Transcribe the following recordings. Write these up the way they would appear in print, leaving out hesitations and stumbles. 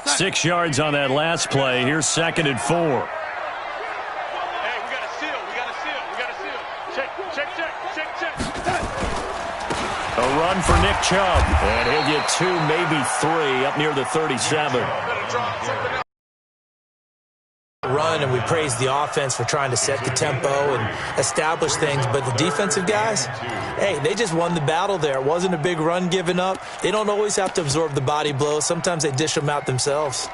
6 yards on that last play. Here's 2nd and 4. Hey, we got a seal. We got a seal. We got a seal. Check, check, check, check, check. A run for Nick Chubb. And he'll get 2, maybe 3, up near the 37. Run, and we praise the offense for trying to set the tempo and establish things, but the defensive guys, hey, they just won the battle there. It wasn't a big run given up. They don't always have to absorb the body blows. Sometimes they dish them out themselves.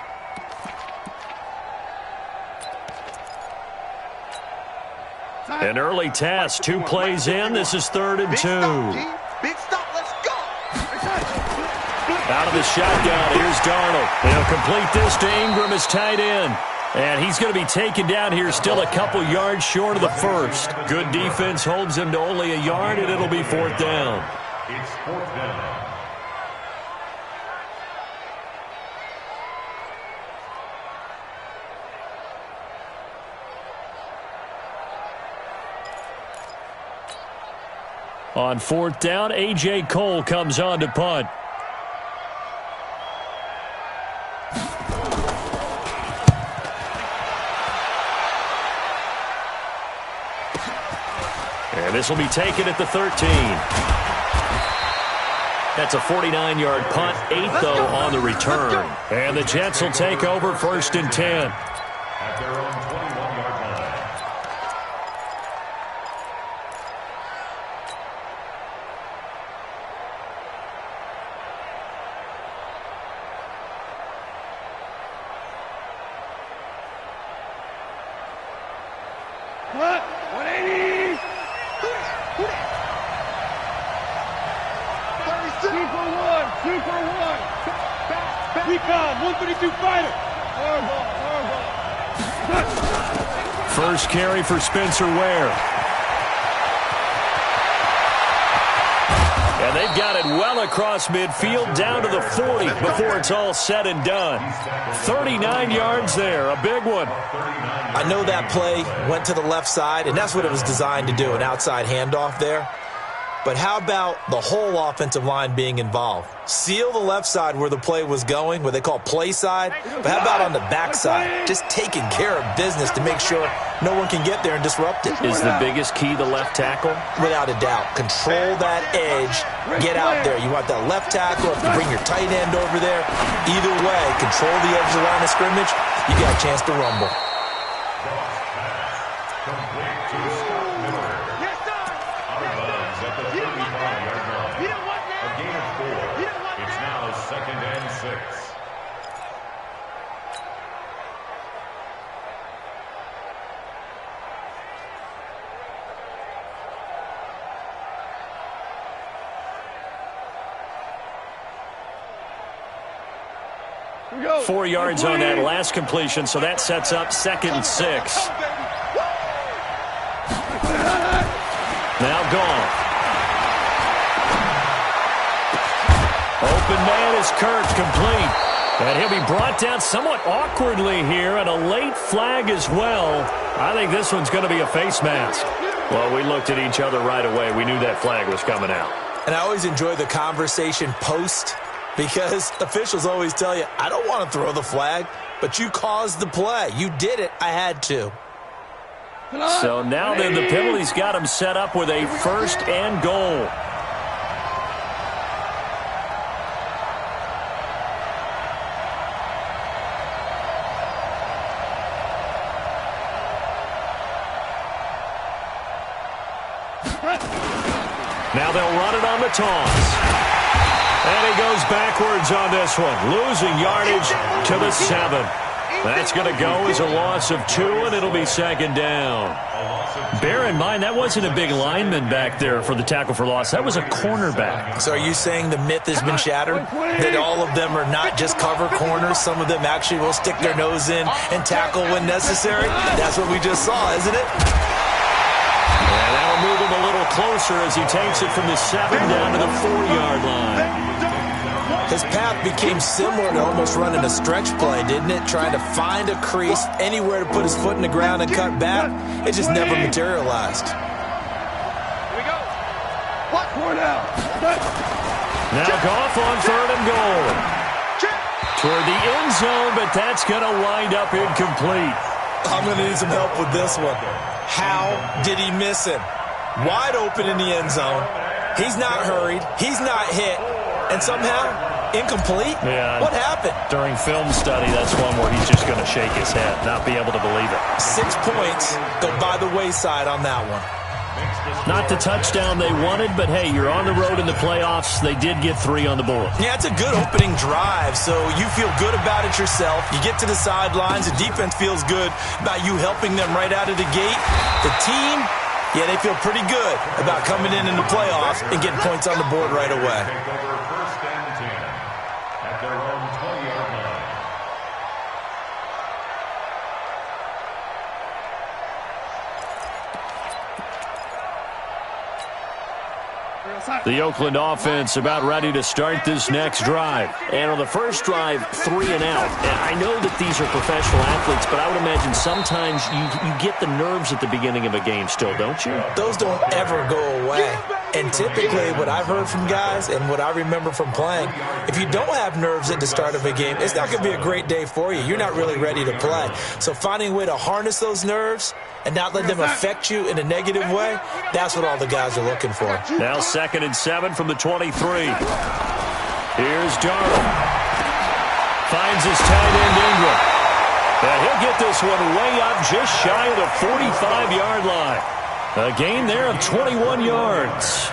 An early test, 2 plays in. This is 3rd and 2. Big stop, let's go. Out of the shotgun, here's Darnold. He'll complete this to Ingram as tight end. And he's going to be taken down here, still a couple yards short of the first. Good defense holds him to only a yard, and it'll be 4th down. It's 4th down. On 4th down, A.J. Cole comes on to punt. And this will be taken at the 13. That's a 49-yard punt, 8 though on the return. And the Jets will take over 1st and 10. At their own 21-yard line. What? 180. 2 for 1. 2 for 1. Recon, 132 fighter. First carry for Spencer Ware. And they've got it well across midfield, down to the 40 before it's all said and done. 39 yards there, a big one. I know that play went to the left side, and that's what it was designed to do, an outside handoff there. But how about the whole offensive line being involved? Seal the left side where the play was going, what they call play side. But how about on the back side? Just taking care of business to make sure no one can get there and disrupt it. Is the biggest key the left tackle? Without a doubt. Control that edge. Get out there. You want that left tackle. If you bring your tight end over there, either way, control the edge of the line of scrimmage, you got a chance to rumble. Go. 4 yards on that last completion, so that sets up 2nd and 6. Now gone. Open man is Kirk, complete. And he'll be brought down somewhat awkwardly here, and a late flag as well. I think this one's going to be a face mask. Well, we looked at each other right away. We knew that flag was coming out. And I always enjoy the conversation post, because officials always tell you, I don't want to throw the flag, but you caused the play. You did it. I had to. So now then the penalty's got him set up with a 1st and goal. Now they'll run it on the toss. And he goes backwards on this one, losing yardage to the 7. That's going to go as a loss of 2, and it'll be 2nd down. Bear in mind, that wasn't a big lineman back there for the tackle for loss. That was a cornerback. So are you saying the myth has been shattered? That all of them are not just cover corners? Some of them actually will stick their nose in and tackle when necessary? That's what we just saw, isn't it? And that'll move him a little closer as he takes it from the 7 down to the 4-yard line. His path became similar to almost running a stretch play, didn't it? Trying to find a crease, anywhere to put his foot in the ground and cut back. It just never materialized. Here we go. Block one out. Now Goff on 3rd and goal. toward the end zone, but that's going to wind up incomplete. I'm going to need some help with this one. How did he miss him? Wide open in the end zone. He's not hurried. He's not hit. And somehow, incomplete? Yeah. What happened? During film study, that's one where he's just going to shake his head, not be able to believe it. 6 points go by the wayside on that one. Not the touchdown they wanted, but hey, you're on the road in the playoffs. They did get 3 on the board. Yeah, it's a good opening drive, so you feel good about it yourself. You get to the sidelines. The defense feels good about you helping them right out of the gate. The team, yeah, they feel pretty good about coming in the playoffs and getting points on the board right away. Take over first and 10 at their own 20-yard line. The Oakland offense about ready to start this next drive. And on the first drive, 3 and out. And I know that these are professional athletes, but I would imagine sometimes you get the nerves at the beginning of a game still, don't you? Those don't ever go away. And typically what I've heard from guys and what I remember from playing, if you don't have nerves at the start of a game, it's not going to be a great day for you. You're not really ready to play. So finding a way to harness those nerves and not let them affect you in a negative way, that's what all the guys are looking for. Now 2nd and 7 from the 23. Here's Darnold. Finds his tight end Ingram. And he'll get this one way up just shy of the 45-yard line. A gain there of 21 yards.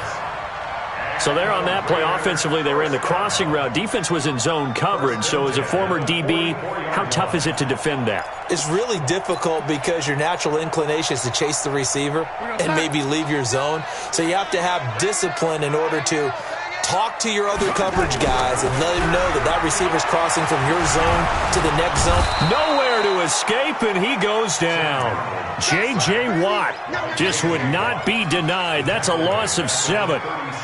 So there on that play, offensively, they ran the crossing route. Defense was in zone coverage. So as a former DB, how tough is it to defend that? It's really difficult because your natural inclination is to chase the receiver and maybe leave your zone. So you have to have discipline in order to talk to your other coverage guys and let them know that that receiver's crossing from your zone to the next zone. Nowhere to escape, and he goes down. J.J. Watt just would not be denied. That's a loss of 7.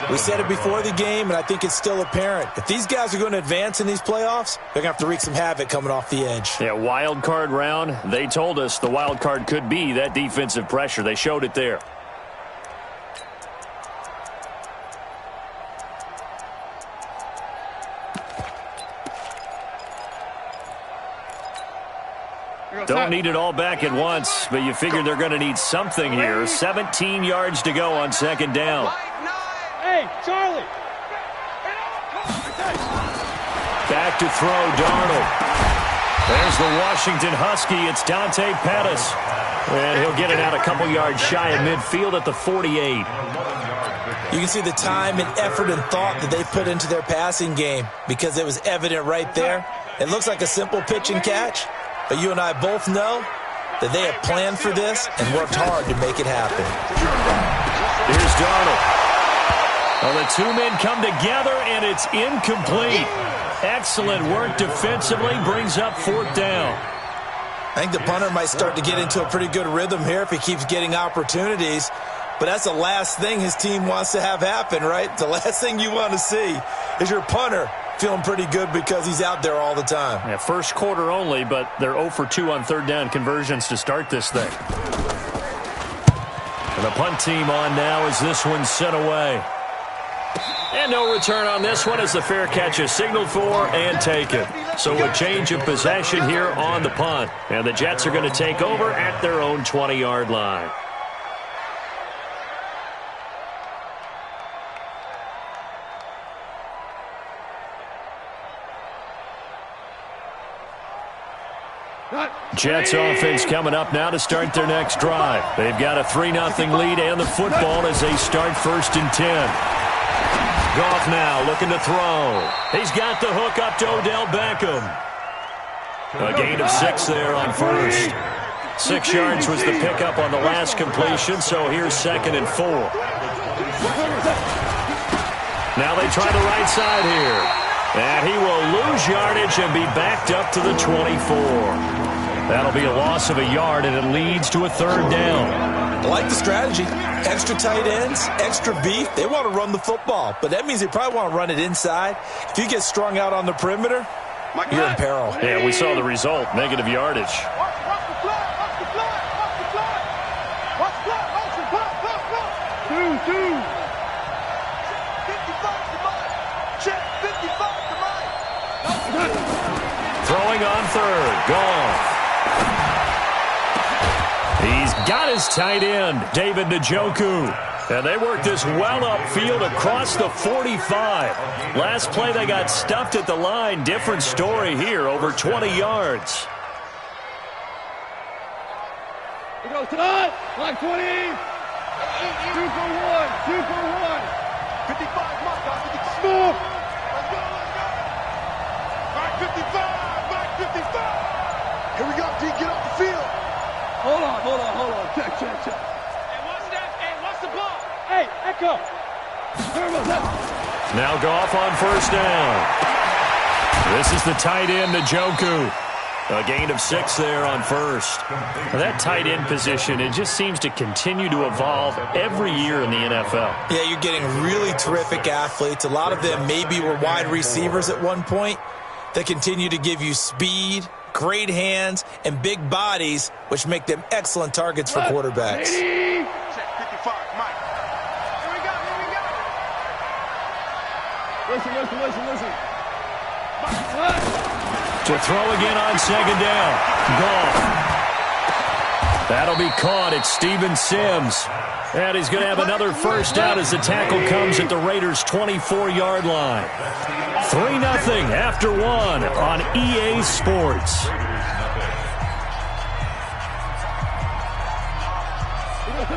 We said it before the game, and I think it's still apparent. If these guys are going to advance in these playoffs, they're going to have to wreak some havoc coming off the edge. Yeah, wild card round. They told us the wild card could be that defensive pressure. They showed it there. Don't need it all back at once, but you figure they're going to need something here. 17 yards to go on 2nd down. Hey, Charlie. Back to throw, Darnold. There's the Washington Husky. It's Dante Pettis. And he'll get it out a couple yards shy of midfield at the 48. You can see the time and effort and thought that they put into their passing game because it was evident right there. It looks like a simple pitch and catch, but you and I both know that they have planned for this and worked hard to make it happen. Here's Darnold. Well, the two men come together, and it's incomplete. Excellent work defensively, brings up 4th down. I think the punter might start to get into a pretty good rhythm here if he keeps getting opportunities. But that's the last thing his team wants to have happen, right? The last thing you want to see is your punter feeling pretty good because he's out there all the time. Yeah, first quarter only, but they're 0 for 2 on 3rd down conversions to start this thing. And the punt team on now as this one's sent away. And no return on this one as the fair catch is signaled for and taken. So a change of possession here on the punt. And the Jets are going to take over at their own 20-yard line. Jets offense coming up now to start their next drive. They've got a 3-0 lead and the football as they start 1st and 10. Goff now looking to throw. He's got the hook up to Odell Beckham. A gain of 6 there on 1st. 6 yards was the pickup on the last completion, so here's 2nd and 4. Now they try the right side here. And he will lose yardage and be backed up to the 24. That'll be a loss of a yard, and it leads to a 3rd down. I like the strategy. Extra tight ends, extra beef. They want to run the football, but that means they probably want to run it inside. If you get strung out on the perimeter, you're in peril. Yeah, we saw the result, negative yardage. Watch the flag, watch the flag, watch the flag. Watch the flag, watch the flag, look. 2-2. 55 to mine. Check, 55 to mine. Throwing on third. Gone. He's got his tight end, David Njoku. And they worked this well upfield across the 45. Last play, they got stuffed at the line. Different story here, over 20 yards. Here goes tonight. Like 20. 2 for 1. 2 for 1. 55. Mark. 55. Smooth. Let's go. Mark 55. Mark 55. Here we go. D, get off the field. Hold on. Check. Hey, what's that? Hey, what's the ball? Hey, Echo. Now Goff on first down. This is the tight end, Njoku. A gain of 6 there on first. Now that tight end position, it just seems to continue to evolve every year in the NFL. Yeah, you're getting really terrific athletes. A lot of them maybe were wide receivers at one point. They continue to give you speed, great hands, and big bodies, which make them excellent targets for quarterbacks. Check 55, Mike. Here we go. Listen. To throw again on second down. Gone. That'll be caught. It's Steven Sims. And he's going to have another first down as the tackle comes at the Raiders' 24-yard line. 3-0 after 1 on EA Sports.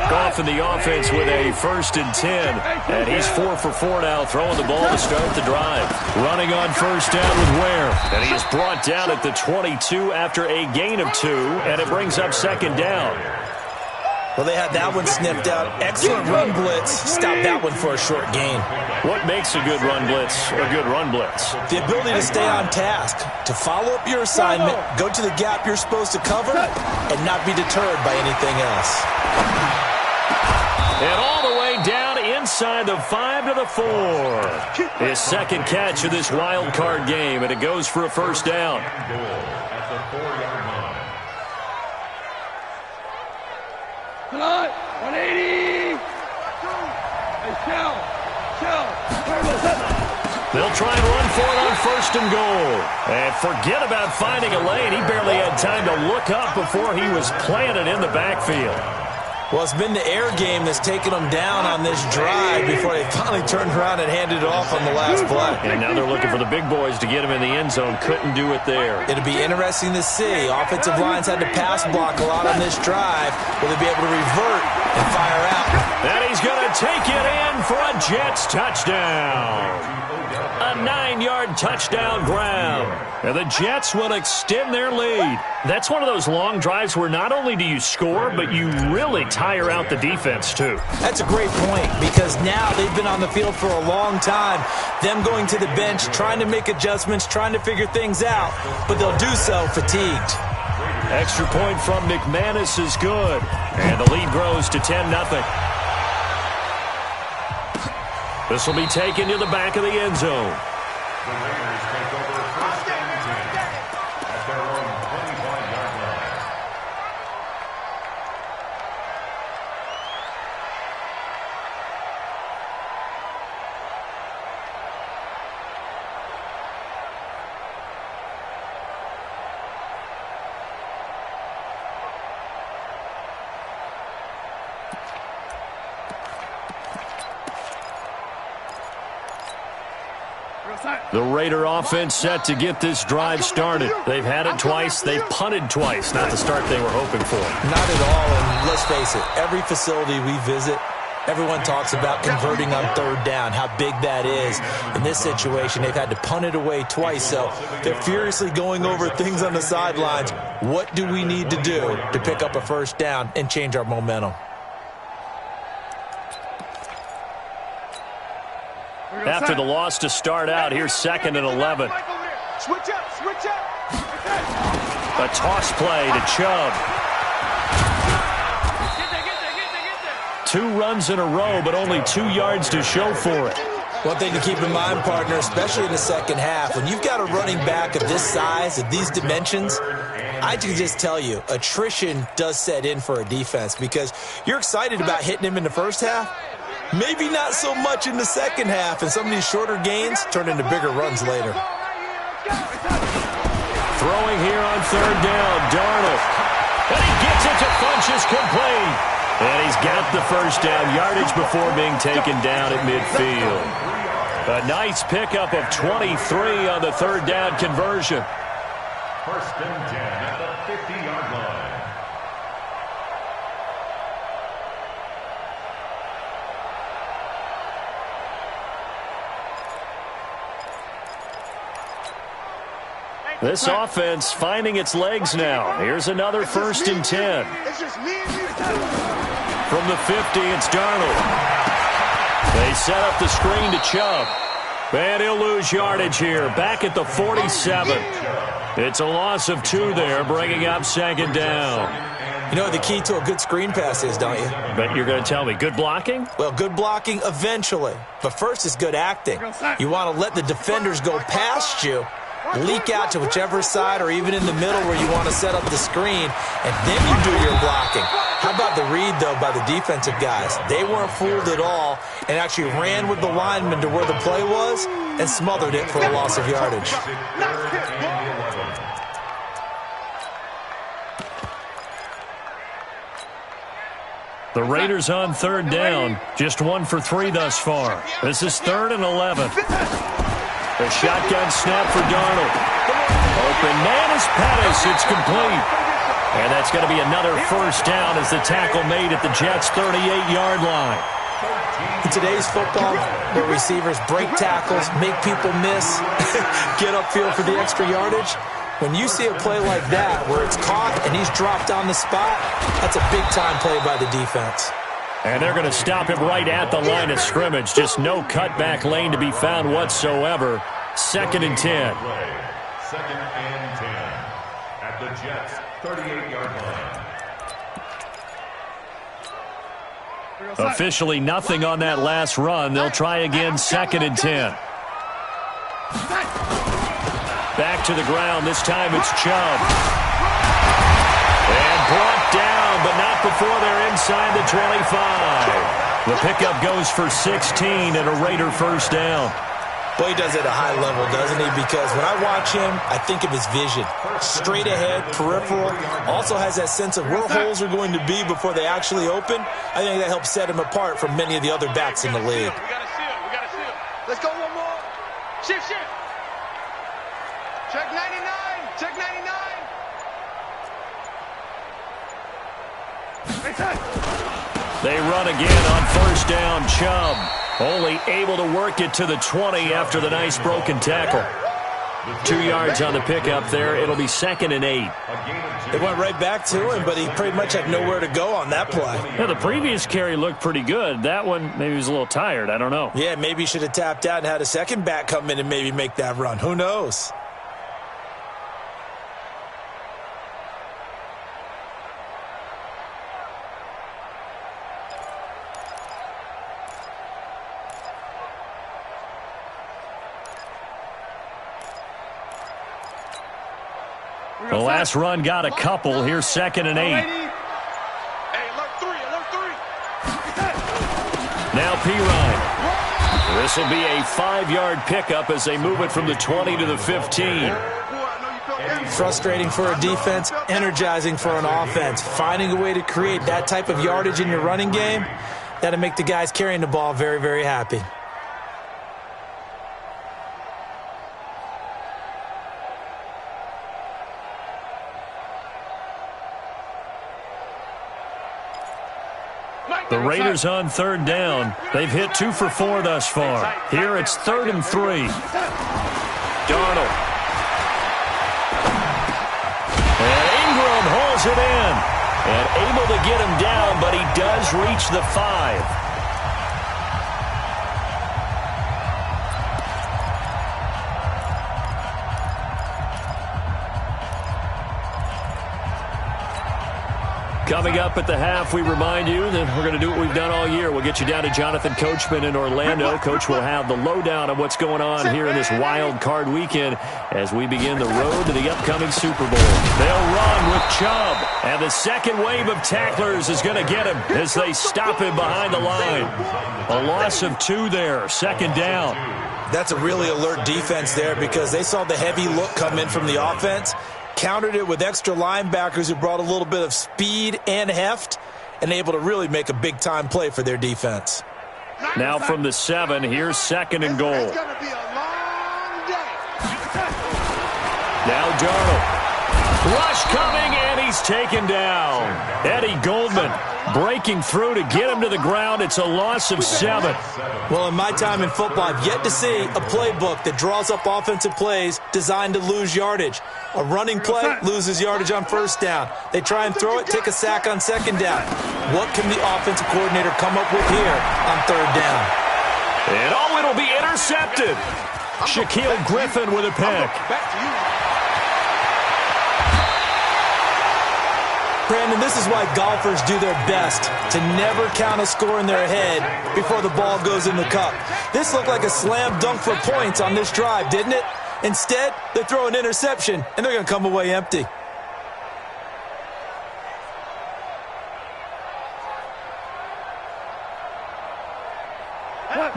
Goff in the offense with a 1st and 10. And he's 4 for 4 now, throwing the ball to start the drive. Running on first down with Ware. And he is brought down at the 22 after a gain of 2. And it brings up second down. Well, they had that one sniffed out. Excellent run blitz. Stop that one for a short gain. What makes a good run blitz a good run blitz? The ability to stay on task, to follow up your assignment, go to the gap you're supposed to cover, and not be deterred by anything else. And all the way down inside the 5 to the 4. His second catch of this wild card game, and it goes for a first down. At the 4-yard line. Tonight, 180. Hey, Shell. They'll try and run for it on 1st and goal. And forget about finding a lane. He barely had time to look up before he was planted in the backfield. Well, it's been the air game that's taken them down on this drive before they finally turned around and handed it off on the last play. And now they're looking for the big boys to get him in the end zone. Couldn't do it there. It'll be interesting to see. Offensive lines had to pass block a lot on this drive. Will they be able to revert and fire out? And he's going to take it in for a Jets touchdown. A 9-yard touchdown grab. And the Jets will extend their lead. That's one of those long drives where not only do you score, but you really tire out the defense, too. That's a great point, because now they've been on the field for a long time. Them going to the bench, trying to make adjustments, trying to figure things out, but they'll do so fatigued. Extra point from McManus is good. And the lead grows to 10-0. This will be taken to the back of the end zone. The Raiders take over 1st and 10 at their own 25-yard line. The Raider offense set to get this drive started. They've had it twice. They've punted twice. Not the start they were hoping for. Not at all, and let's face it, every facility we visit, everyone talks about converting on 3rd down, how big that is. In this situation, they've had to punt it away twice, so they're furiously going over things on the sidelines. What do we need to do to pick up a 1st down and change our momentum? After the loss to start out, here's 2nd and 11. Switch up. A toss play to Chubb. Get there. 2 runs in a row, but only 2 yards to show for it. One thing to keep in mind, partner, especially in the second half, when you've got a running back of this size, of these dimensions, I can just tell you, attrition does set in for a defense, because you're excited about hitting him in the first half. Maybe not so much in the second half, and some of these shorter gains turn into bigger runs later. Throwing here on third down, Darnold. And he gets it to Funchess complete. And he's got the first down yardage before being taken down at midfield. A nice pickup of 23 on the third down conversion. First and 10 at the 50-yard line. This offense finding its legs now. Here's another first and 10. From the 50, it's Darnold. They set up the screen to Chubb. And he'll lose yardage here. Back at the 47. It's a loss of 2 there, bringing up second down. You know what the key to a good screen pass is, don't you? But you're going to tell me, good blocking? Well, good blocking eventually. But first is good acting. You want to let the defenders go past you, leak out to whichever side or even in the middle where you want to set up the screen, and then you do your blocking. How about the read, though, by the defensive guys? They weren't fooled at all and actually ran with the lineman to where the play was and smothered it for a loss of yardage. The Raiders on third down, just 1 for 3 thus far. This is 3rd and 11. The shotgun snap for Darnold. Open man is Pettis. It's complete. And that's going to be another first down as the tackle made at the Jets' 38-yard line. In today's football, where receivers break tackles, make people miss, get upfield for the extra yardage, when you see a play like that where it's caught and he's dropped on the spot, that's a big-time play by the defense. And they're going to stop him right at the line of scrimmage. Just no cutback lane to be found whatsoever. 2nd and 10. 2nd and 10 at the Jets' 38-yard line. Officially nothing on that last run. They'll try again, 2nd and 10. Back to the ground. This time it's Chubb. And brought down, but not before they're inside the 25. The pickup goes for 16 and a Raider first down. Boy, he does it at a high level, doesn't he? Because when I watch him, I think of his vision. Straight ahead, peripheral. Also has that sense of where holes are going to be before they actually open. I think that helps set him apart from many of the other backs in the league. We got to seal. We got to seal. Let's go one more. Shift, shift. Check 99. Check 99. They run again on first down. Chubb only able to work it to the 20 after the nice broken tackle. 2 yards on the pickup there. It'll be 2nd and 8. They went right back to him, but he pretty much had nowhere to go on that play. Yeah, the previous carry looked pretty good. That one, maybe he was a little tired. I don't know. Yeah, maybe he should have tapped out and had a second back come in and maybe make that run. Who knows? The last run got a couple. Here's 2nd and 8. Hey, alert 3, alert 3. Now Pirine. This will be a 5-yard pickup as they move it from the 20 to the 15. Frustrating for a defense, energizing for an offense. Finding a way to create that type of yardage in your running game, that'll make the guys carrying the ball very, very happy. The Raiders on third down. They've hit 2 for 4 thus far. Here it's 3rd and 3. Darnold. And Ingram hauls it in. And able to get him down, but he does reach the 5. Coming up at the half, we remind you that we're going to do what we've done all year. We'll get you down to Jonathan Coachman in Orlando. Coach will have the lowdown of what's going on here in this wild card weekend as we begin the road to the upcoming Super Bowl. They'll run with Chubb, and the second wave of tacklers is going to get him as they stop him behind the line. A loss of 2 there, 2nd down. That's a really alert defense there because they saw the heavy look come in from the offense, countered it with extra linebackers who brought a little bit of speed and heft and able to really make a big-time play for their defense. Now from the 7, here's 2nd and goal. It's going to be a long day. Now Darnold. Rush coming, and he's taken down. Eddie Goldman breaking through to get him to the ground. It's a loss of 7. Well, in my time in football, I've yet to see a playbook that draws up offensive plays designed to lose yardage. A running play loses yardage on 1st down. They try and throw it, take a sack on 2nd down. What can the offensive coordinator come up with here on 3rd down? And it'll be intercepted. Shaquille Griffin with a pick. Back to you. Brandon, this is why golfers do their best to never count a score in their head before the ball goes in the cup. This looked like a slam dunk for points on this drive, didn't it? Instead, they throw an interception, and they're going to come away empty.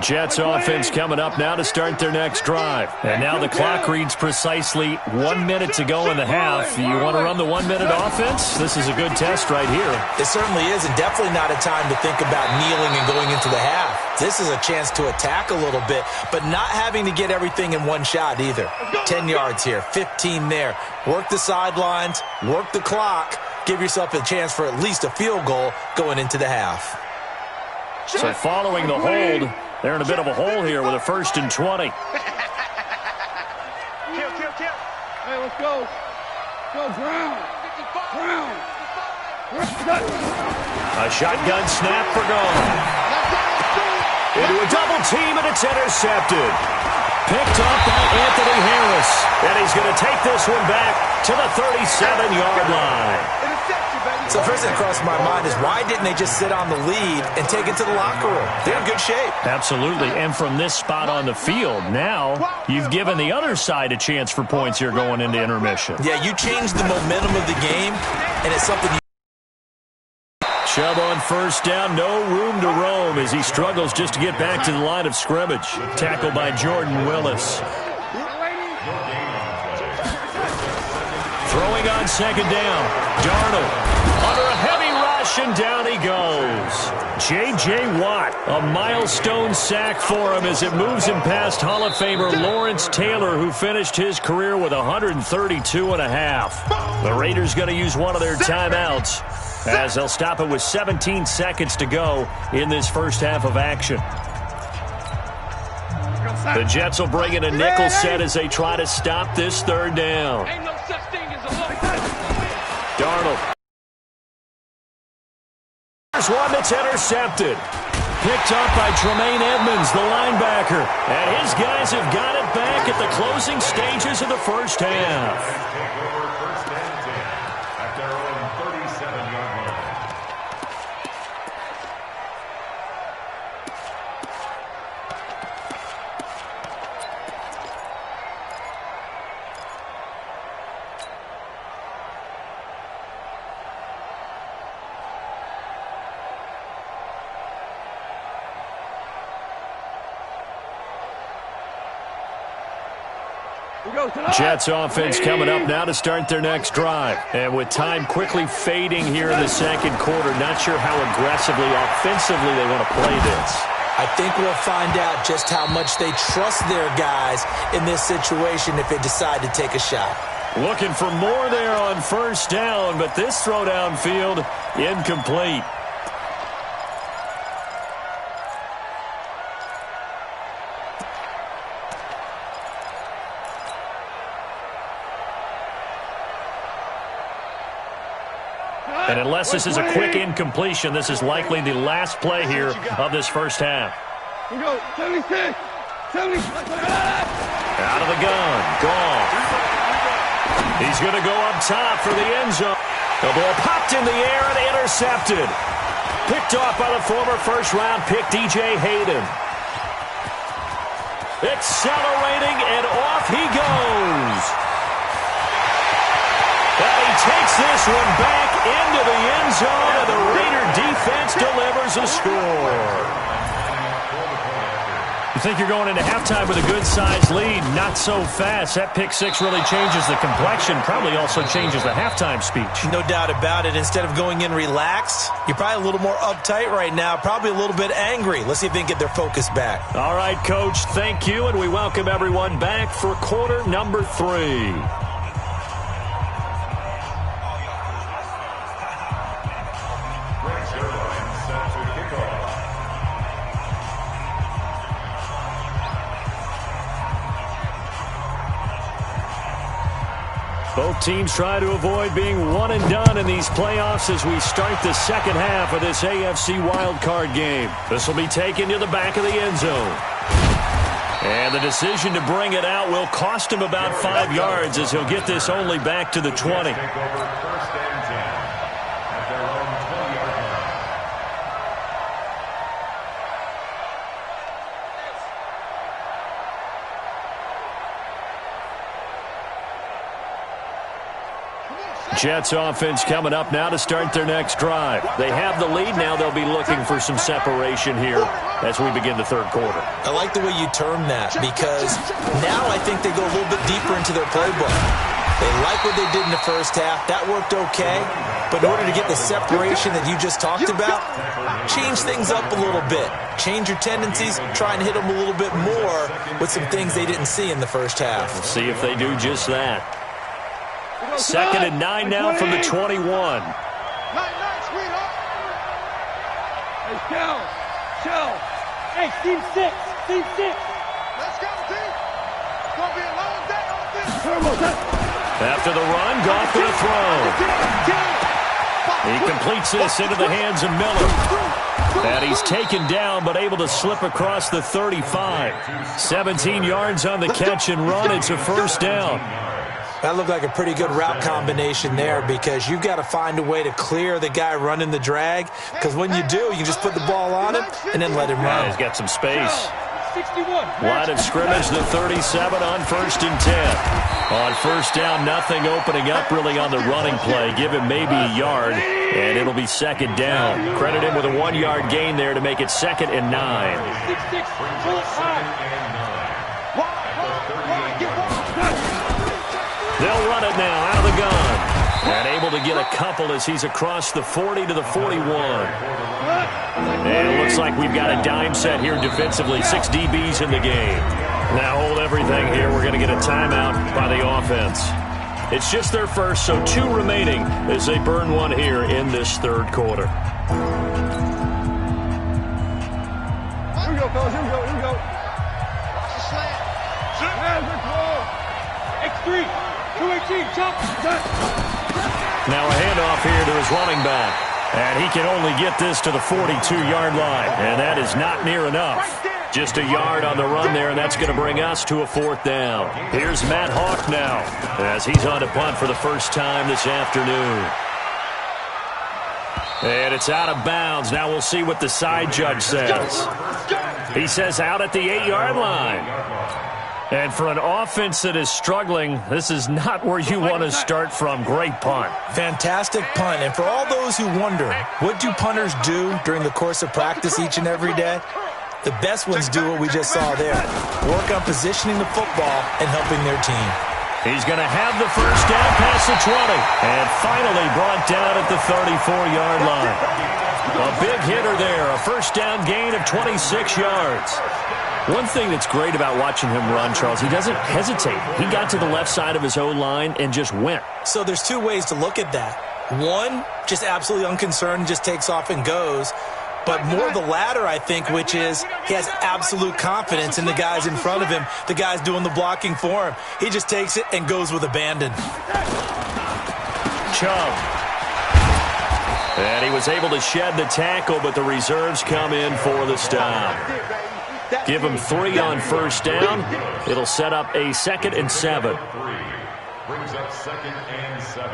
Jets offense coming up now to start their next drive. And now the clock reads precisely 1 minute to go in the half. You want to run the 1 minute offense? This is a good test right here. It certainly is, and definitely not a time to think about kneeling and going into the half. This is a chance to attack a little bit, but not having to get everything in one shot either. 10 yards here, 15 there. Work the sidelines, work the clock, give yourself a chance for at least a field goal going into the half. So following the hold, they're in a bit of a hole here with a 1st and 20. Hey, let's go. Go, Brown. A shotgun snap for Gone. Into a double team, and it's intercepted. Picked up by Anthony Harris. And he's going to take this one back to the 37-yard line. So first thing that crossed my mind is why didn't they just sit on the lead and take it to the locker room? They're in good shape. Absolutely, and from this spot on the field, now you've given the other side a chance for points here going into intermission. Yeah, you changed the momentum of the game, and it's something you... Chubb on 1st down, no room to roam as he struggles just to get back to the line of scrimmage. Tackled by Jordan Willis. Throwing on 2nd down, Darnold. Under a heavy rush, and down he goes. J.J. Watt, a milestone sack for him as it moves him past Hall of Famer Lawrence Taylor, who finished his career with 132.5. The Raiders going to use one of their timeouts as they'll stop it with 17 seconds to go in this first half of action. The Jets will bring in a nickel set as they try to stop this 3rd down. Darnold. There's one that's intercepted. Picked up by Tremaine Edmonds, the linebacker. And his guys have got it back at the closing stages of the first half. Jets offense coming up now to start their next drive. And with time quickly fading here in the 2nd quarter, not sure how aggressively, offensively they want to play this. I think we'll find out just how much they trust their guys in this situation if they decide to take a shot. Looking for more there on 1st down, but this throw downfield incomplete. And unless this is a quick incompletion, this is likely the last play here of this first half. We go, 76, 70. Out of the gun, Gone. He's going to go up top for the end zone. The ball popped in the air and intercepted. Picked off by the former first-round pick, DJ Hayden. Accelerating, and off he goes. And he takes this one back into the end zone, and the Raider defense delivers a score. You think you're going into halftime with a good-sized lead. Not so fast. That pick six really changes the complexion. Probably also changes the halftime speech. No doubt about it. Instead of going in relaxed, you're probably a little more uptight right now. Probably a little bit angry. Let's see if they can get their focus back. All right, Coach, thank you. And we welcome everyone back for quarter number 3. Both teams try to avoid being one and done in these playoffs as we start the second half of this AFC Wildcard game. This will be taken to the back of the end zone. And the decision to bring it out will cost him about 5 yards as he'll get this only back to the 20. Jets offense coming up now to start their next drive. They have the lead. Now they'll be looking for some separation here as we begin the third quarter. I like the way you term that because now I think they go a little bit deeper into their playbook. They like what they did in the first half. That worked okay. But in order to get the separation that you just talked about, change things up a little bit. Change your tendencies. Try and hit them a little bit more with some things they didn't see in the first half. We'll see if they do just that. 2nd and 9 now from the 21. Hey, Shell. Hey, team 6. Let's go, team. It's going to be a long day on this. After the run, Goff to the throw. He completes this into the hands of Miller. And he's taken down but able to slip across the 35. 17 yards on the catch and run. It's a first down. That looked like a pretty good route combination there because you've got to find a way to clear the guy running the drag because when you do, you can just put the ball on him and then let him run. Yeah, he's got some space. Line of scrimmage, the 37 on 1st and 10. On first down, nothing opening up really on the running play. Give him maybe a yard, and it'll be 2nd down. Credit him with a 1-yard gain there to make it 2nd and 9. They'll run it now out of the gun. And able to get a couple as he's across the 40 to the 41. And it looks like we've got a dime set here defensively. 6 DBs in the game. Now hold everything here. We're going to get a timeout by the offense. It's just their first, so 2 remaining as they burn one here in this third quarter. Here we go, fellas. Here we go. Watch the slant. X3. 218, jump. Now a handoff here to his running back. And he can only get this to the 42-yard line. And that is not near enough. Just a yard on the run there, and that's going to bring us to a 4th down. Here's Matt Hawk now as he's on to punt for the first time this afternoon. And it's out of bounds. Now we'll see what the side judge says. He says out at the 8-yard line. And for an offense that is struggling, this is not where you want to start from. Great punt. Fantastic punt. And for all those who wonder, what do punters do during the course of practice each and every day? The best ones do what we just saw there. Work on positioning the football and helping their team. He's going to have the first down past the 20. And finally brought down at the 34-yard line. A big hitter there. A first down gain of 26 yards. One thing that's great about watching him run, Charles, he doesn't hesitate. He got to the left side of his O-line and just went. So there's 2 ways to look at that. One, just absolutely unconcerned, just takes off and goes. But more the latter, I think, which is he has absolute confidence in the guys in front of him, the guys doing the blocking for him. He just takes it and goes with abandon. Chubb. And he was able to shed the tackle, but the reserves come in for the stop. Give him 3 on first down. It'll set up a 2nd and 7. Brings up 2nd and 7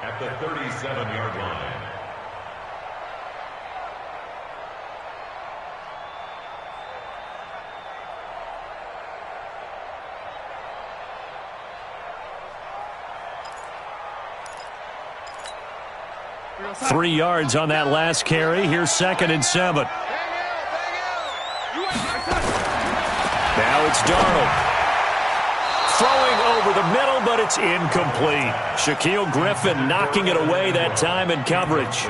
at the 37-yard line. Three yards on that last carry. Here's 2nd and 7. it's Darnold. Throwing over the middle, but it's incomplete. Shaquille Griffin knocking it away that time in coverage.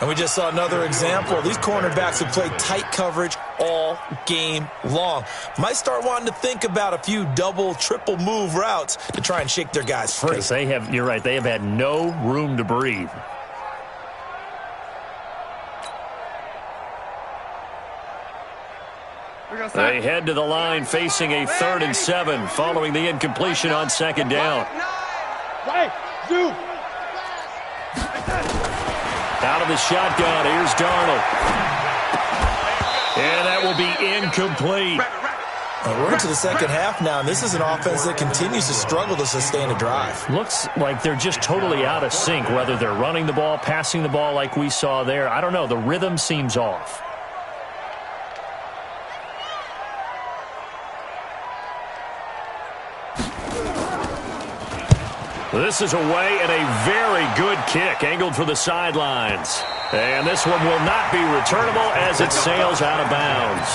And we just saw another example. These cornerbacks have played tight coverage all game long. Might start wanting to think about a few double, triple move routes to try and shake their guys free. Because you're right, they have had no room to breathe. They head to the line facing a 3rd and 7 following the incompletion on 2nd down. Out of the shotgun, here's Darnold. And that will be incomplete. We're into the second half now, and this is an offense that continues to struggle to sustain a drive. Looks like they're just totally out of sync, whether they're running the ball, passing the ball like we saw there. I don't know. The rhythm seems off. This is away and a very good kick angled for the sidelines. And this one will not be returnable as it sails out of bounds.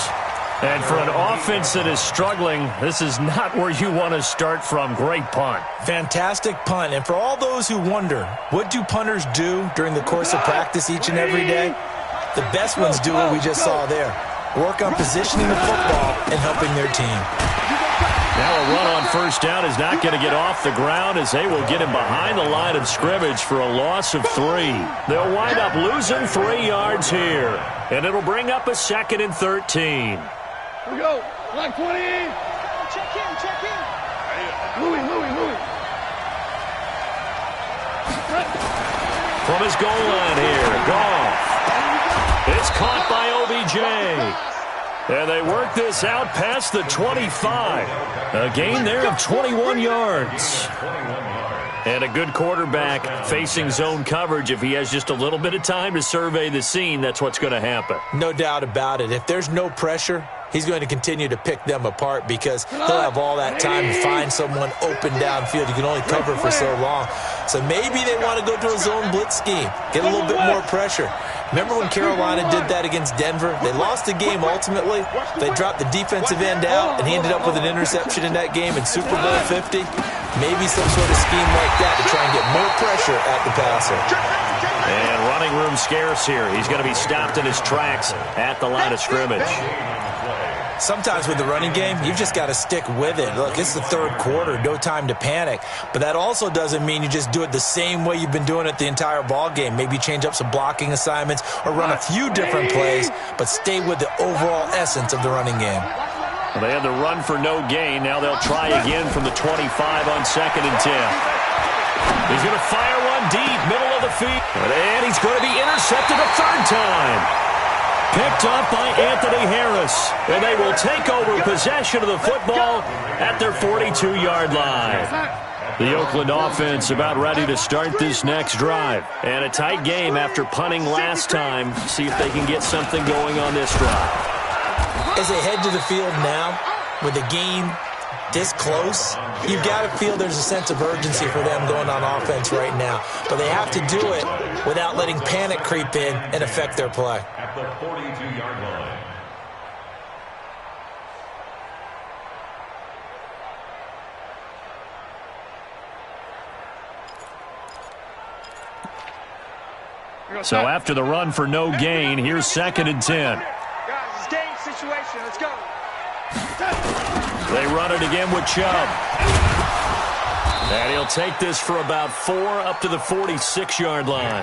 And for an offense that is struggling, this is not where you want to start from. Great punt. Fantastic punt. And for all those who wonder, what do punters do during the course of practice each and every day? The best ones do what we just saw there. Work on positioning the football and helping their team. Now a run on 1st down is not going to get off the ground as they will get him behind the line of scrimmage for a loss of 3. They'll wind up losing 3 yards here. And it'll bring up a 2nd and 13. Here we go. Line 20. Check in. Louis. From his goal line here, Goff. It's caught by OBJ. And they work this out past the 25. A gain there of 21 yards. And a good quarterback facing zone coverage. If he has just a little bit of time to survey the scene, that's what's going to happen. No doubt about it. If there's no pressure, he's going to continue to pick them apart because he'll have all that time to find someone open downfield. You can only cover for so long. So maybe they want to go to a zone blitz scheme, get a little bit more pressure. Remember when Carolina did that against Denver? They lost the game ultimately. They dropped the defensive end out, and he ended up with an interception in that game in Super Bowl 50. Maybe some sort of scheme like that to try and get more pressure at the passer. And running room scarce here. He's going to be stopped in his tracks at the line of scrimmage. Sometimes with the running game, you've just got to stick with it. Look, it's the 3rd quarter, no time to panic. But that also doesn't mean you just do it the same way you've been doing it the entire ball game. Maybe change up some blocking assignments or run a few different plays, but stay with the overall essence of the running game. Well, they had the run for no gain. Now they'll try again from the 25 on 2nd and 10. He's going to fire one deep, middle of the field. And he's going to be intercepted a 3rd time. Picked up by Anthony Harris. And they will take over possession of the football at their 42-yard line. The Oakland offense about ready to start this next drive. And a tight game after punting last time. See if they can get something going on this drive. As they head to the field now, with the game this close, you've got to feel there's a sense of urgency for them going on offense right now. But they have to do it without letting panic creep in and affect their play. At the 42-yard line. So after the run for no gain, here's 2nd and 10. Guys, it's game situation. Let's go. They run it again with Chubb. And he'll take this for about 4 up to the 46-yard line.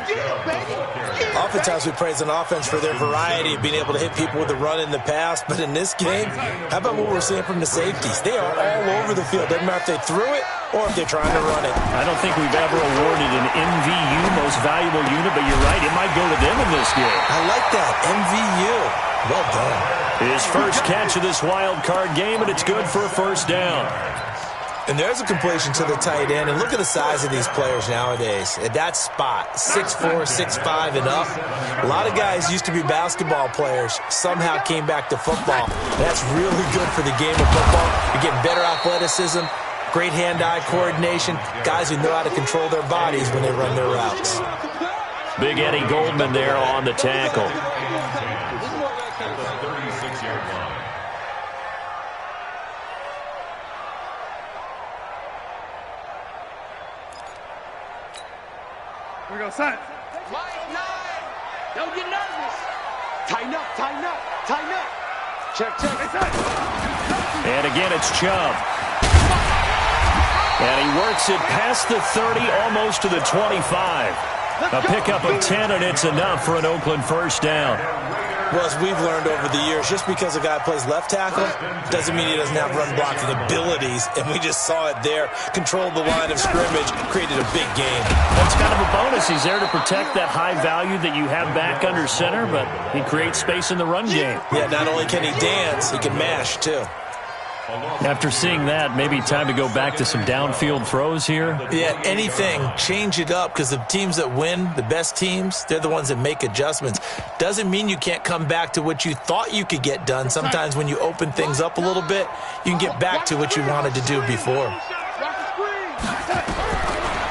Oftentimes we praise an offense for their variety of being able to hit people with the run in the pass. But in this game, how about what we're seeing from the safeties? They are all over the field. Doesn't matter if they threw it or if they're trying to run it. I don't think we've ever awarded an MVU, most valuable unit, but you're right, it might go to them in this game. I like that, MVU. Well done. His first catch of this wild card game, and it's good for a 1st down. And there's a completion to the tight end. And look at the size of these players nowadays. At that spot, 6'4", 6'5", and up. A lot of guys used to be basketball players, somehow came back to football. That's really good for the game of football. You're getting better athleticism, great hand-eye coordination, guys who know how to control their bodies when they run their routes. Big Eddie Goldman there on the tackle. we go, set. Mike, 9. Don't get nervous. Tighten up, tighten up, tighten up. Check, check. Hey, set. And again, it's Chubb. And he works it past the 30, almost to the 25. A pickup of 10, and it's enough for an Oakland first down. Well, as we've learned over the years, just because a guy plays left tackle doesn't mean he doesn't have run blocking abilities, and we just saw it there. Controlled the line of scrimmage, created a big game. That's kind of a bonus. He's there to protect that high value that you have back under center, but he creates space in the run game. Yeah, not only can he dance, he can mash, too. After seeing that, maybe time to go back to some downfield throws here. Yeah, anything. Change it up, because the teams that win, the best teams, they're the ones that make adjustments. Doesn't mean you can't come back to what you thought you could get done. Sometimes when you open things up a little bit, you can get back to what you wanted to do before.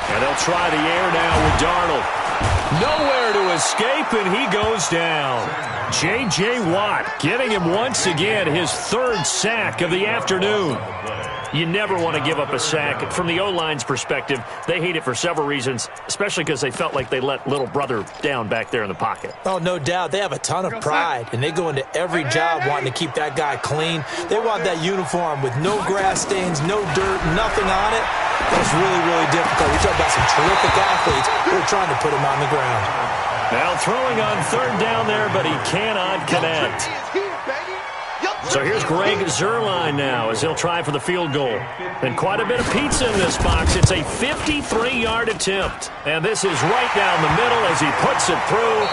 And they'll try the air now with Darnold. Nowhere to escape, and he goes down. J.J. Watt getting him once again his third sack of the afternoon. You never want to give up a sack. From the O-line's perspective, they hate it for several reasons, especially because they felt like they let little brother down back there in the pocket. Oh, no doubt. They have a ton of pride, and they go into every job wanting to keep that guy clean. They want that uniform with no grass stains, no dirt, nothing on it. That's really, really difficult. We talk about some terrific athletes who are trying to put him on the ground. Now throwing on third down there, but he cannot connect. So here's Greg Zuerlein now as he'll try for the field goal. And quite a bit of pizza in this box. It's a 53-yard attempt. And this is right down the middle as he puts it through.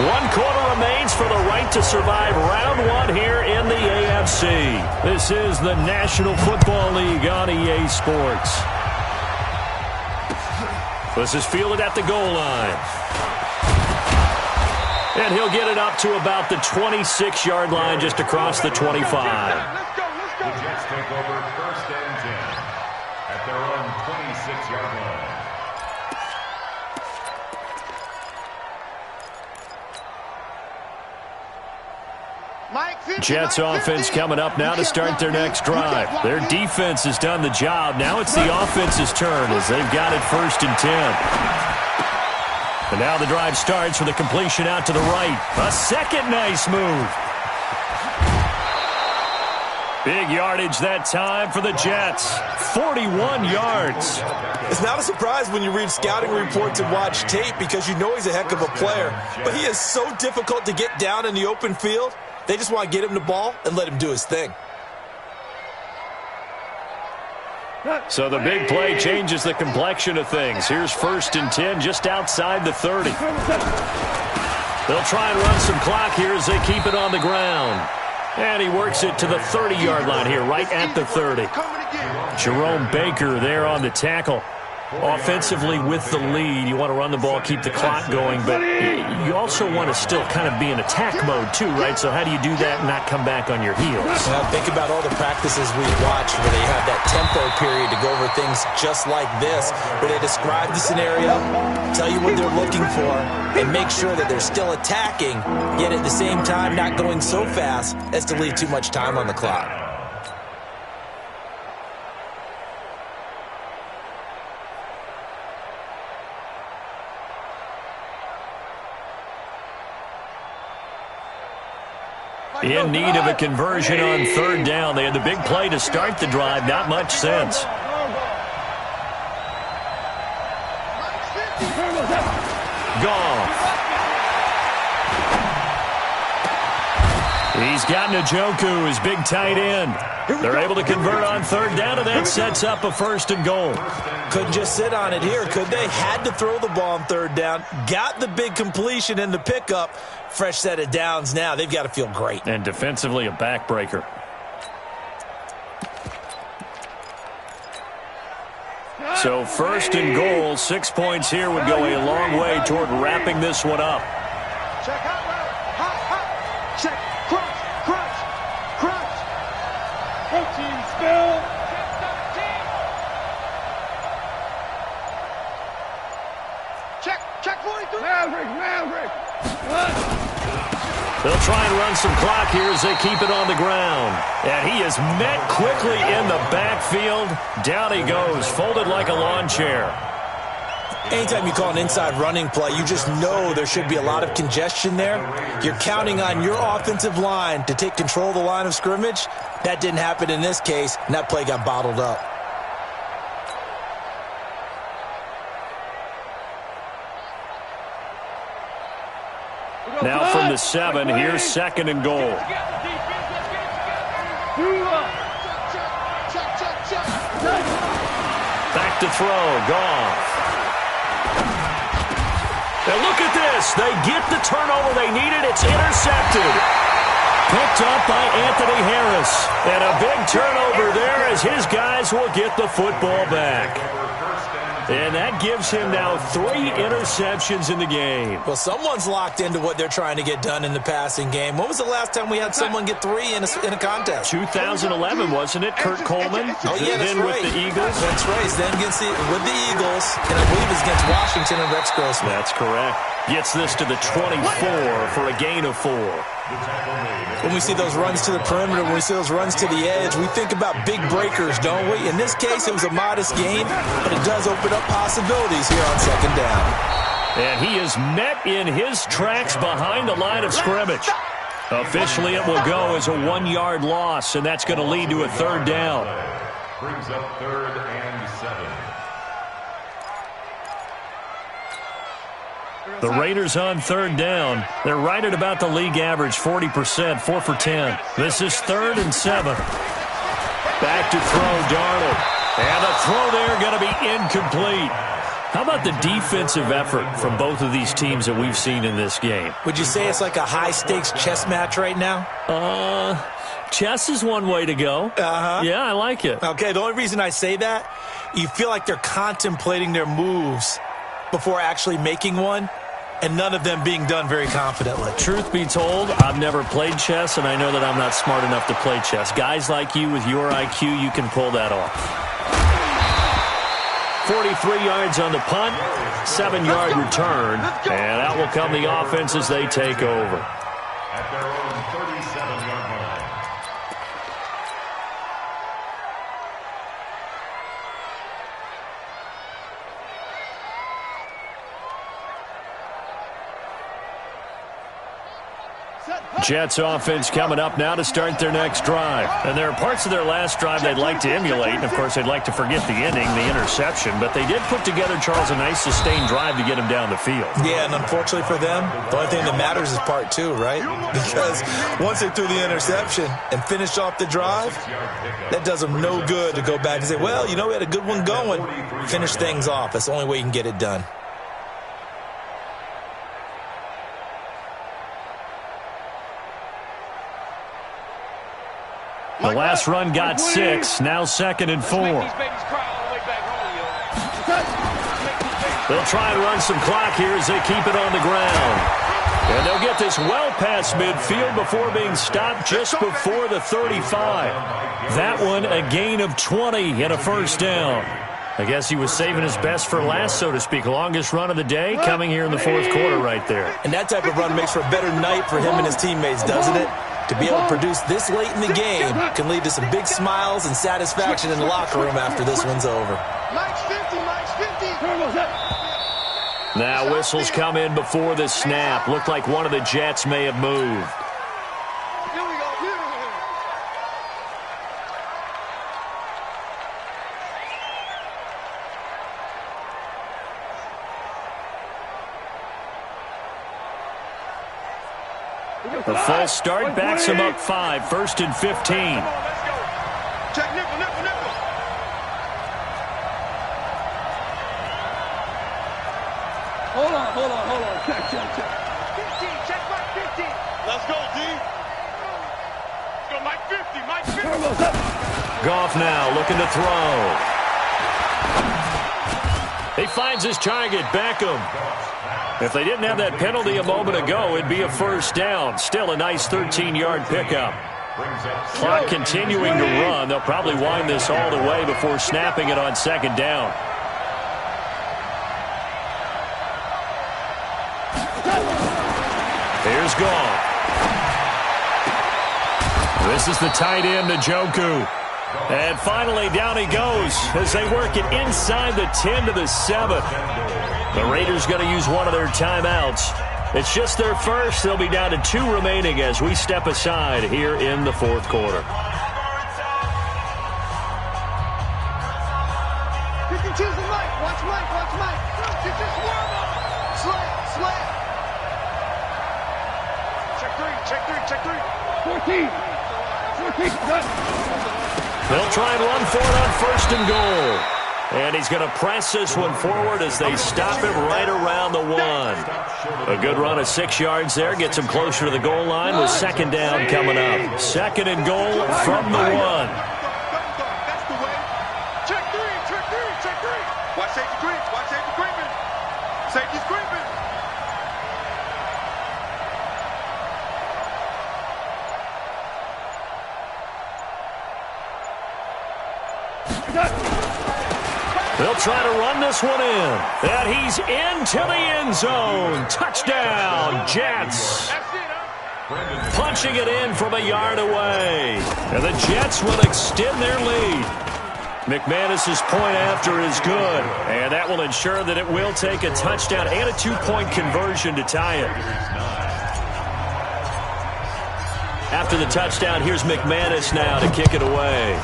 1 quarter remains for the right to survive round 1 here in the AFC. This is the National Football League on EA Sports. This is fielded at the goal line. And he'll get it up to about the 26-yard line just across the 25. The Jets take over 1st and 10 at their own 26-yard line. Jets offense coming up now to start their next drive. Their defense has done the job. Now it's the offense's turn as they've got it 1st and 10. And now the drive starts with a completion out to the right. A second nice move. Big yardage that time for the Jets. 41 yards. It's not a surprise when you read scouting reports and watch tape because you know he's a heck of a player. But he is so difficult to get down in the open field. They just want to get him the ball and let him do his thing. So the big play changes the complexion of things. Here's 1st and 10 just outside the 30. They'll try and run some clock here as they keep it on the ground. And he works it to the 30-yard line here, right at the 30. Jerome Baker there on the tackle. Offensively with the lead, you want to run the ball, keep the clock going, but you also want to still kind of be in attack mode too, right? So how do you do that and not come back on your heels? Well, think about all the practices we've watched where they have that tempo period to go over things just like this, where they describe the scenario, tell you what they're looking for, and make sure that they're still attacking, yet at the same time not going so fast as to leave too much time on the clock. In need of a conversion on 3rd down. They had the big play to start the drive. Not much sense. Goff. He's got Njoku, his big tight end. They're able to convert on 3rd down, and that sets up a 1st and goal. Couldn't just sit on it here, could they? Had to throw the ball on 3rd down. Got the big completion in the pickup. Fresh set of downs now. They've got to feel great. And defensively, a backbreaker. So 1st and goal, 6 points here would go a long way toward wrapping this one up. Check out, hot, hot. Check, crunch, crunch, crunch. Protein spill. Check 43. Maverick. They'll try and run some clock here as they keep it on the ground. And he is met quickly in the backfield. Down he goes, folded like a lawn chair. Anytime you call an inside running play, you just know there should be a lot of congestion there. You're counting on your offensive line to take control of the line of scrimmage. That didn't happen in this case, and that play got bottled up. Now from the 7, here's 2nd and goal. Back to throw, Goff. Now look at this. They get the turnover they needed. It's intercepted. Picked up by Anthony Harris. And a big turnover there as his guys will get the football back. And that gives him now 3 interceptions in the game. Well, someone's locked into what they're trying to get done in the passing game. When was the last time we had someone get 3 in a contest? 2011, wasn't it? Kurt Coleman. Oh, yeah, that's then right. With the Eagles. That's right. Then with the Eagles, and I believe it's against Washington and Rex Grossman. That's correct. Gets this to the 24 for a gain of 4. When we see those runs to the perimeter, when we see those runs to the edge, we think about big breakers, don't we? In this case, it was a modest gain, but it does open up possibilities here on 2nd down. And he is met in his tracks behind the line of scrimmage. Officially, it will go as a 1-yard loss, and that's going to lead to a 3rd down. Brings up 3rd and 7. The Raiders on 3rd down. They're right at about the league average, 40%, 4 for 10. This is 3rd and 7. Back to throw, Darnold. And the throw there going to be incomplete. How about the defensive effort from both of these teams that we've seen in this game? Would you say it's like a high-stakes chess match right now? Chess is one way to go. Uh-huh. Yeah, I like it. Okay, the only reason I say that, you feel like they're contemplating their moves before actually making one, and none of them being done very confidently. Truth be told, I've never played chess, and I know that I'm not smart enough to play chess. Guys like you with your IQ, you can pull that off. 43 yards on the punt, 7-yard return, and out will come the offense as they take over. At their own 37-yard line. Jets offense coming up now to start their next drive. And there are parts of their last drive they'd like to emulate. And, of course, they'd like to forget the ending, the interception. But they did put together, Charles, a nice sustained drive to get him down the field. Yeah, and unfortunately for them, the only thing that matters is part 2, right? Because once they threw the interception and finished off the drive, that does them no good to go back and say, well, you know, we had a good one going. Finish things off. That's the only way you can get it done. The last run got 6, now 2nd and 4. They'll try and run some clock here as they keep it on the ground. And they'll get this well past midfield before being stopped just before the 35. That one a gain of 20 and a 1st down. I guess he was saving his best for last, so to speak. Longest run of the day coming here in the 4th quarter right there. And that type of run makes for a better night for him and his teammates, doesn't it? To be able to produce this late in the game can lead to some big smiles and satisfaction in the locker room after this one's over. Now whistles come in before the snap. Looked like one of the Jets may have moved. The false start backs him up 5, 1st and 15. Check nickel, nickel, nickel. Hold on. Check. 15, check Mike 15. Let's go, D. Let's go, Mike 50, Goff now looking to throw. He finds his target, Beckham. If they didn't have that penalty a moment ago, it'd be a 1st down. Still a nice 13-yard pickup. Clock continuing to run. They'll probably wind this all the way before snapping it on 2nd down. Here's Goff. This is the tight end, Njoku. And finally, down he goes as they work it inside the 10 to the 7. The Raiders going to use one of their timeouts. It's just their first. They'll be down to 2 remaining as we step aside here in the fourth quarter. You can choose the Mike. Watch Mike. Watch Mike. You just warm up. Slam. Check three. 14. Done. They'll try and run for it on first and goal. And he's going to press this one forward as they stop him right around the 1. A good run of 6 yards there. Gets him closer to the goal line with second down coming up. Second and goal from the 1. That's the way. Check three. Watch safety creeping. Safety's creeping. They'll try to run this one in. And he's into the end zone. Touchdown, Jets. Punching it in from a yard away. And the Jets will extend their lead. McManus's point after is good. And that will ensure that it will take a touchdown and a 2-point conversion to tie it. After the touchdown, here's McManus now to kick it away.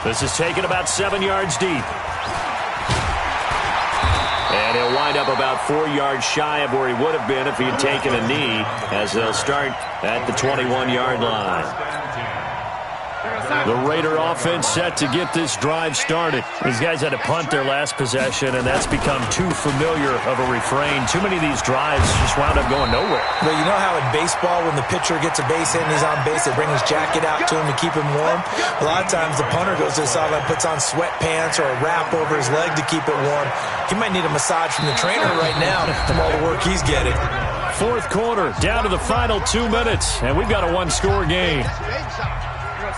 This is taken about 7 yards deep. And he'll wind up about 4 yards shy of where he would have been if he had taken a knee, as they'll start at the 21-yard line. The Raider offense set to get this drive started. These guys had to punt their last possession, and that's become too familiar of a refrain. Too many of these drives just wound up going nowhere. Well, you know how in baseball, when the pitcher gets a base hit and he's on base, they bring his jacket out to him to keep him warm? A lot of times the punter goes to the sideline, puts on sweatpants or a wrap over his leg to keep it warm. He might need a massage from the trainer right now from all the work he's getting. Fourth quarter, down to the final 2 minutes, and we've got a 1-score game.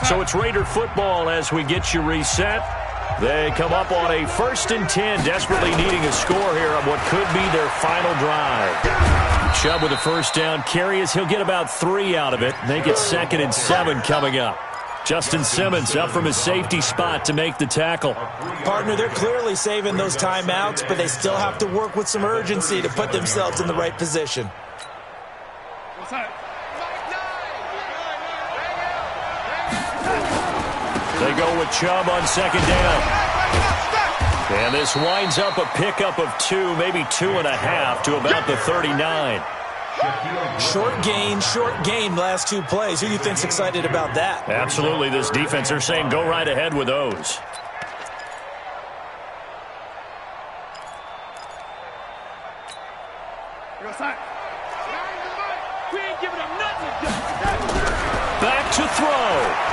So it's Raider football as we get you reset. They come up on a 1st and 10, desperately needing a score here on what could be their final drive. Chubb with a first down carry as he'll get about 3 out of it. Make it 2nd and 7 coming up. Justin Simmons up from his safety spot to make the tackle. Partner, they're clearly saving those timeouts, but they still have to work with some urgency to put themselves in the right position. They go with Chubb on 2nd down. And this winds up a pickup of 2, maybe 2.5 to about the 39. Short gain, last 2 plays. Who do you think's excited about that? Absolutely, this defense, they're saying go right ahead with those. Back to throw.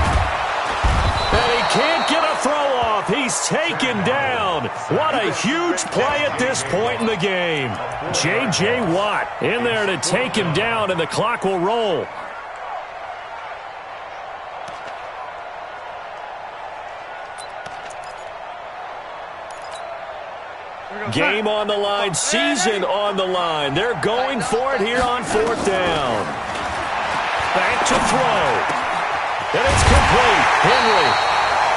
And he can't get a throw off. He's taken down. What a huge play at this point in the game. J.J. Watt in there to take him down, and the clock will roll. Game on the line, season on the line. They're going for it here on 4th down. Back to throw. And it's complete. Henry.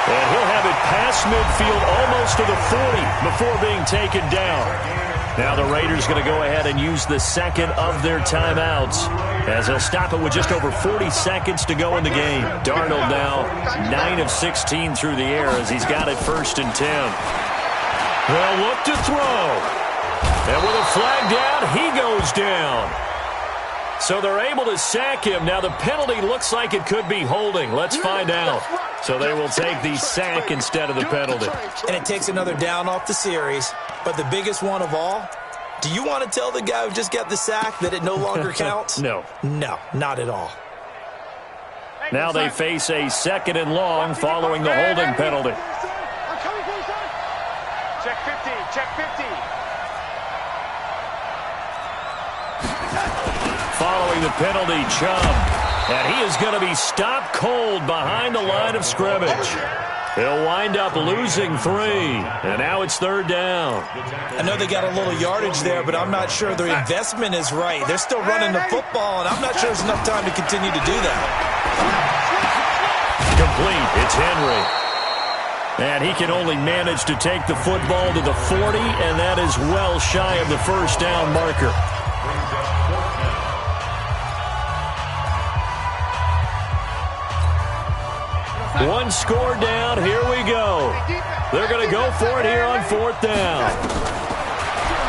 And he'll have it past midfield almost to the 40 before being taken down. Now the Raiders going to go ahead and use the 2nd of their timeouts as they'll stop it with just over 40 seconds to go in the game. Darnold now 9 of 16 through the air as he's got it 1st and 10. They'll look to throw. And with a flag down, he goes down. So they're able to sack him. Now the penalty looks like it could be holding. Let's find out. So they will take the sack instead of the penalty. And it takes another down off the series. But the biggest one of all, do you want to tell the guy who just got the sack that it no longer counts? No. No, not at all. Now they face a 2nd and long following the holding penalty. Check 50, check 50. Following the penalty, Chubb. And he is going to be stopped cold behind the line of scrimmage. He'll wind up losing 3. And now it's 3rd down. I know they got a little yardage there, but I'm not sure their investment is right. They're still running the football, and I'm not sure there's enough time to continue to do that. Complete. It's Henry. And he can only manage to take the football to the 40, and that is well shy of the first down marker. One score down. Here we go. They're going to go for it here on fourth down.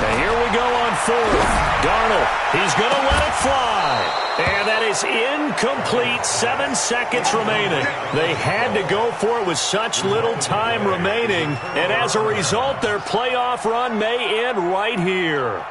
And here we go on fourth. Darnold, he's going to let it fly. And that is incomplete. 7 seconds remaining. They had to go for it with such little time remaining. And as a result, their playoff run may end right here.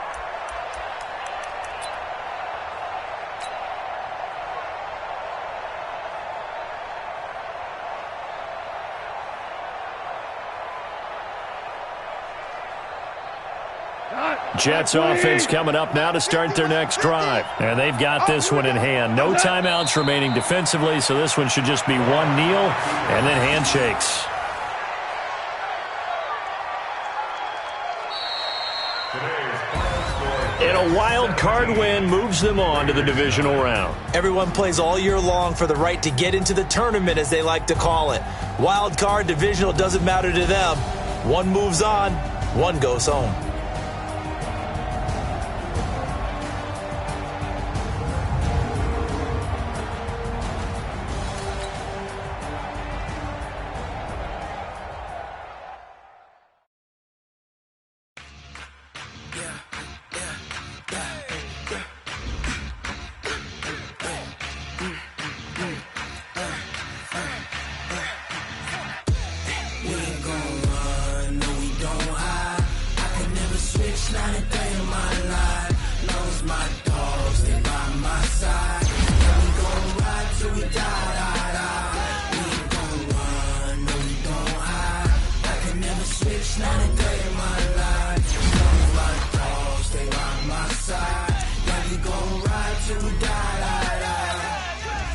Jets offense coming up now to start their next drive. And they've got this one in hand. No timeouts remaining defensively, so this one should just be one kneel and then handshakes. And a wild card win moves them on to the divisional round. Everyone plays all year long for the right to get into the tournament, as they like to call it. Wild card, divisional, doesn't matter to them. One moves on, one goes home.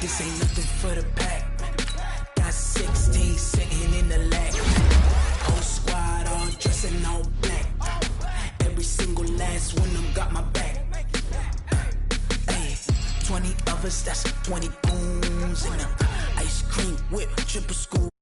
This ain't nothing for the pack. Got 16 sitting in the lag. Whole squad all dressing all black. Every single last one of them got my back. Hey, 20 of us, that's 20 booms in the ice cream whip, triple scoop.